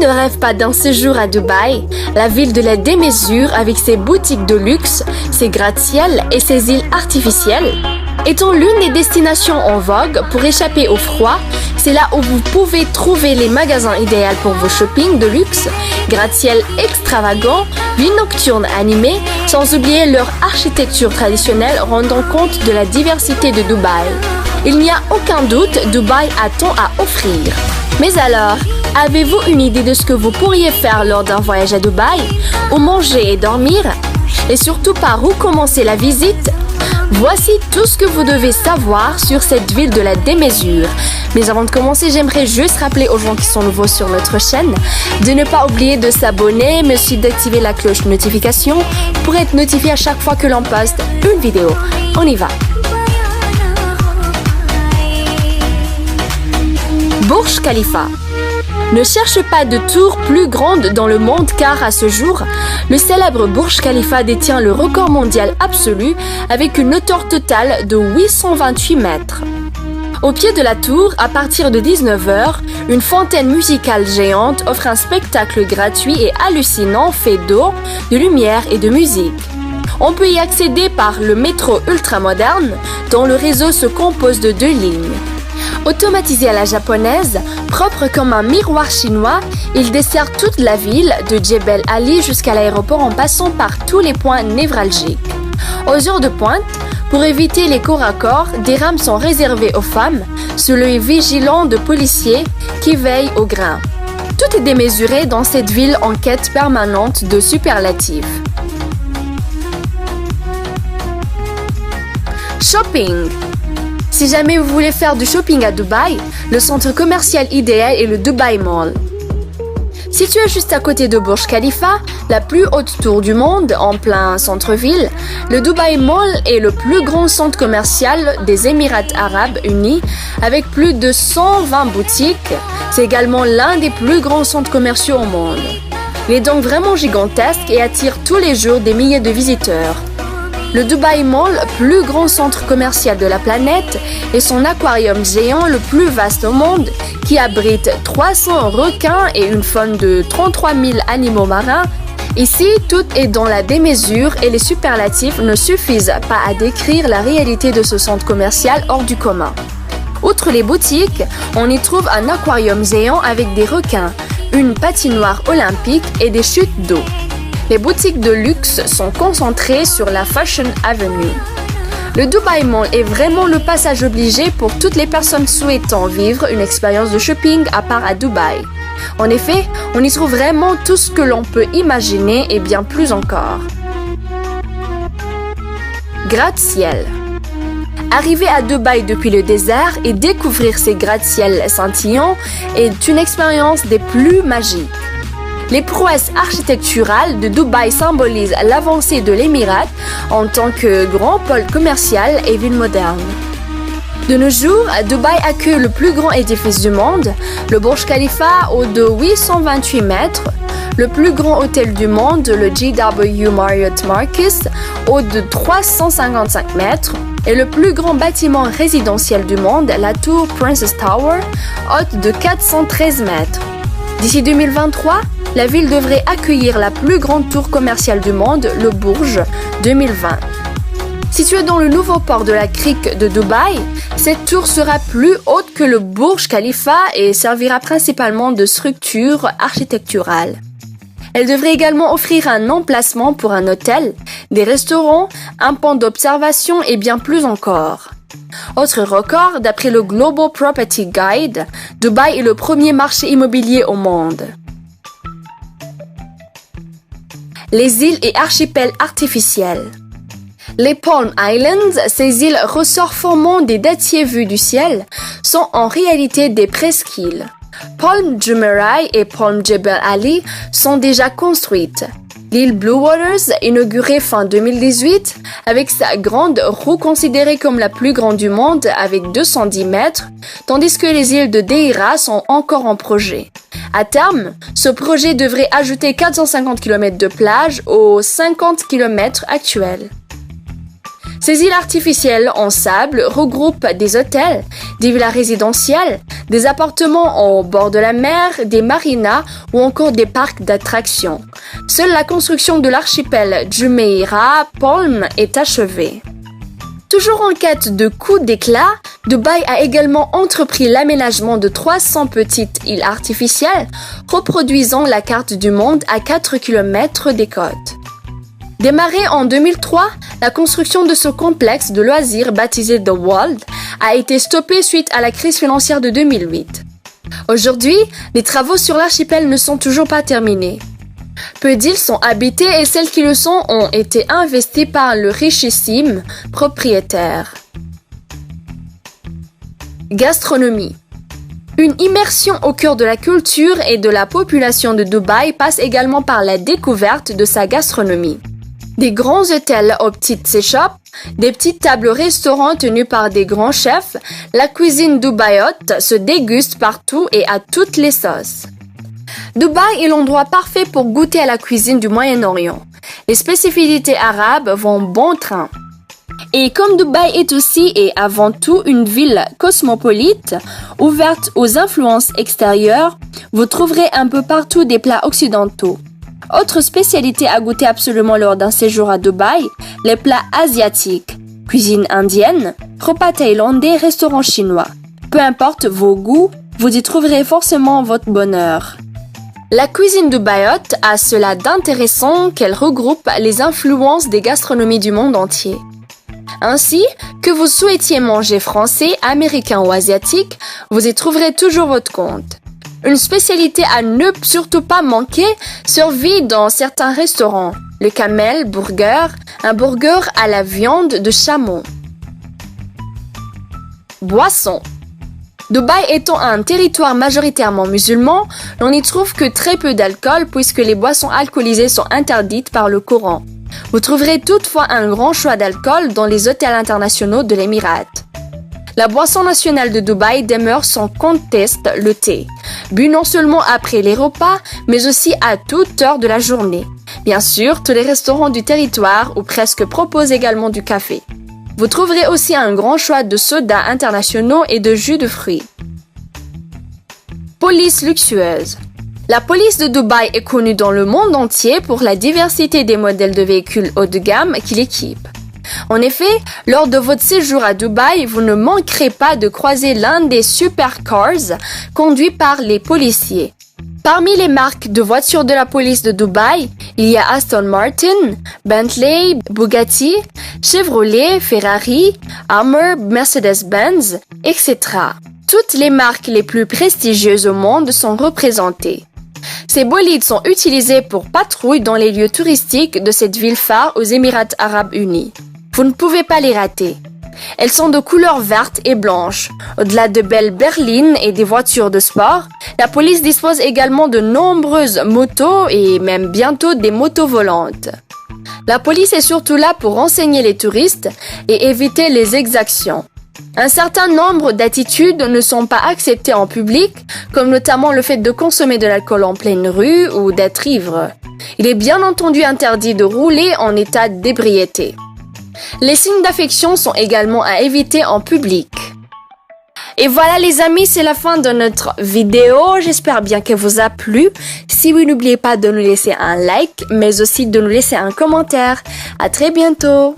ne rêve pas d'un séjour à Dubaï, la ville de la démesure avec ses boutiques de luxe, ses gratte-ciels et ses îles artificielles? Étant l'une des destinations en vogue pour échapper au froid, c'est là où vous pouvez trouver les magasins idéaux pour vos shoppings de luxe, gratte-ciel extravagants, vie nocturne animée, sans oublier leur architecture traditionnelle rendant compte de la diversité de Dubaï. Il n'y a aucun doute, Dubaï a tant à offrir. Mais alors, avez-vous une idée de ce que vous pourriez faire lors d'un voyage à Dubaï? Où manger et dormir? Et surtout par où commencer la visite? Voici tout ce que vous devez savoir sur cette ville de la démesure. Mais avant de commencer, j'aimerais juste rappeler aux gens qui sont nouveaux sur notre chaîne de ne pas oublier de s'abonner, mais aussi d'activer la cloche de notification pour être notifié à chaque fois que l'on poste une vidéo. On y va! Burj Khalifa. Ne cherche pas de tour plus grande dans le monde car à ce jour, le célèbre Burj Khalifa détient le record mondial absolu avec une hauteur totale de 828 mètres. Au pied de la tour, à partir de 19h, une fontaine musicale géante offre un spectacle gratuit et hallucinant fait d'eau, de lumière et de musique. On peut y accéder par le métro ultramoderne dont le réseau se compose de 2 lignes. Automatisé à la japonaise, propre comme un miroir chinois, il dessert toute la ville, de Jebel Ali jusqu'à l'aéroport en passant par tous les points névralgiques. Aux heures de pointe, pour éviter les corps à corps, des rames sont réservées aux femmes, sous l'œil vigilant de policiers qui veillent au grain. Tout est démesuré dans cette ville en quête permanente de superlatifs. Shopping. Si jamais vous voulez faire du shopping à Dubaï, le centre commercial idéal est le Dubai Mall. Situé juste à côté de Burj Khalifa, la plus haute tour du monde, en plein centre-ville, le Dubai Mall est le plus grand centre commercial des Émirats arabes unis avec plus de 120 boutiques. C'est également l'un des plus grands centres commerciaux au monde. Il est donc vraiment gigantesque et attire tous les jours des milliers de visiteurs. Le Dubai Mall, plus grand centre commercial de la planète, est son aquarium géant le plus vaste au monde, qui abrite 300 requins et une faune de 33 000 animaux marins. Ici, tout est dans la démesure et les superlatifs ne suffisent pas à décrire la réalité de ce centre commercial hors du commun. Outre les boutiques, on y trouve un aquarium géant avec des requins, une patinoire olympique et des chutes d'eau. Les boutiques de luxe sont concentrées sur la Fashion Avenue. Le Dubai Mall est vraiment le passage obligé pour toutes les personnes souhaitant vivre une expérience de shopping à part à Dubaï. En effet, on y trouve vraiment tout ce que l'on peut imaginer et bien plus encore. Gratte-ciel. Arriver à Dubaï depuis le désert et découvrir ces gratte-ciels scintillants est une expérience des plus magiques. Les prouesses architecturales de Dubaï symbolisent l'avancée de l'Émirat en tant que grand pôle commercial et ville moderne. De nos jours, Dubaï accueille le plus grand édifice du monde, le Burj Khalifa haut de 828 mètres, le plus grand hôtel du monde, le JW Marriott Marquis, haut de 355 mètres, et le plus grand bâtiment résidentiel du monde, la tour Princess Tower, haute de 413 mètres. D'ici 2023, la ville devrait accueillir la plus grande tour commerciale du monde, le Burj 2020. Située dans le nouveau port de la crique de Dubaï, cette tour sera plus haute que le Burj Khalifa et servira principalement de structure architecturale. Elle devrait également offrir un emplacement pour un hôtel, des restaurants, un point d'observation et bien plus encore. Autre record, d'après le Global Property Guide, Dubaï est le premier marché immobilier au monde. Les îles et archipels artificiels. Les Palm Islands, ces îles ressorts formant des dattiers vus du ciel, sont en réalité des presqu'îles. Palm Jumeirah et Palm Jebel Ali sont déjà construites. L'île Blue Waters, inaugurée fin 2018, avec sa grande roue considérée comme la plus grande du monde avec 210 mètres, tandis que les îles de Deira sont encore en projet. À terme, ce projet devrait ajouter 450 km de plage aux 50 km actuels. Ces îles artificielles en sable regroupent des hôtels, des villas résidentielles, des appartements au bord de la mer, des marinas ou encore des parcs d'attractions. Seule la construction de l'archipel Jumeirah Palm est achevée. Toujours en quête de coups d'éclat, Dubaï a également entrepris l'aménagement de 300 petites îles artificielles, reproduisant la carte du monde à 4 km des côtes. Démarré en 2003, la construction de ce complexe de loisirs baptisé The World a été stoppée suite à la crise financière de 2008. Aujourd'hui, les travaux sur l'archipel ne sont toujours pas terminés. Peu d'îles sont habitées et celles qui le sont ont été investies par le richissime propriétaire. Gastronomie. Une immersion au cœur de la culture et de la population de Dubaï passe également par la découverte de sa gastronomie. Des grands hôtels aux petites échoppes, des petites tables restaurants tenues par des grands chefs, la cuisine dubaïote se déguste partout et à toutes les sauces. Dubaï est l'endroit parfait pour goûter à la cuisine du Moyen-Orient. Les spécificités arabes vont bon train. Et comme Dubaï est aussi et avant tout une ville cosmopolite, ouverte aux influences extérieures, vous trouverez un peu partout des plats occidentaux. Autre spécialité à goûter absolument lors d'un séjour à Dubaï, les plats asiatiques, cuisine indienne, repas thaïlandais, restaurants chinois. Peu importe vos goûts, vous y trouverez forcément votre bonheur. La cuisine dubaïote a cela d'intéressant qu'elle regroupe les influences des gastronomies du monde entier. Ainsi, que vous souhaitiez manger français, américain ou asiatique, vous y trouverez toujours votre compte. Une spécialité à ne surtout pas manquer survit dans certains restaurants. Le camel burger, un burger à la viande de chameau. Boissons. Dubaï étant un territoire majoritairement musulman, l'on n'y trouve que très peu d'alcool puisque les boissons alcoolisées sont interdites par le Coran. Vous trouverez toutefois un grand choix d'alcool dans les hôtels internationaux de l'Émirat. La boisson nationale de Dubaï demeure sans conteste le thé, bu non seulement après les repas, mais aussi à toute heure de la journée. Bien sûr, tous les restaurants du territoire ou presque proposent également du café. Vous trouverez aussi un grand choix de sodas internationaux et de jus de fruits. Police luxueuse. La police de Dubaï est connue dans le monde entier pour la diversité des modèles de véhicules haut de gamme qui l'équipent. En effet, lors de votre séjour à Dubaï, vous ne manquerez pas de croiser l'un des supercars conduits par les policiers. Parmi les marques de voitures de la police de Dubaï, il y a Aston Martin, Bentley, Bugatti, Chevrolet, Ferrari, Hummer, Mercedes-Benz, etc. Toutes les marques les plus prestigieuses au monde sont représentées. Ces bolides sont utilisés pour patrouille dans les lieux touristiques de cette ville phare aux Émirats arabes unis. Vous ne pouvez pas les rater. Elles sont de couleur verte et blanche. Au-delà de belles berlines et des voitures de sport, la police dispose également de nombreuses motos et même bientôt des motos volantes. La police est surtout là pour renseigner les touristes et éviter les exactions. Un certain nombre d'attitudes ne sont pas acceptées en public, comme notamment le fait de consommer de l'alcool en pleine rue ou d'être ivre. Il est bien entendu interdit de rouler en état d'ébriété. Les signes d'affection sont également à éviter en public. Et voilà les amis, c'est la fin de notre vidéo. J'espère bien qu'elle vous a plu. Si oui, n'oubliez pas de nous laisser un like, mais aussi de nous laisser un commentaire. À très bientôt.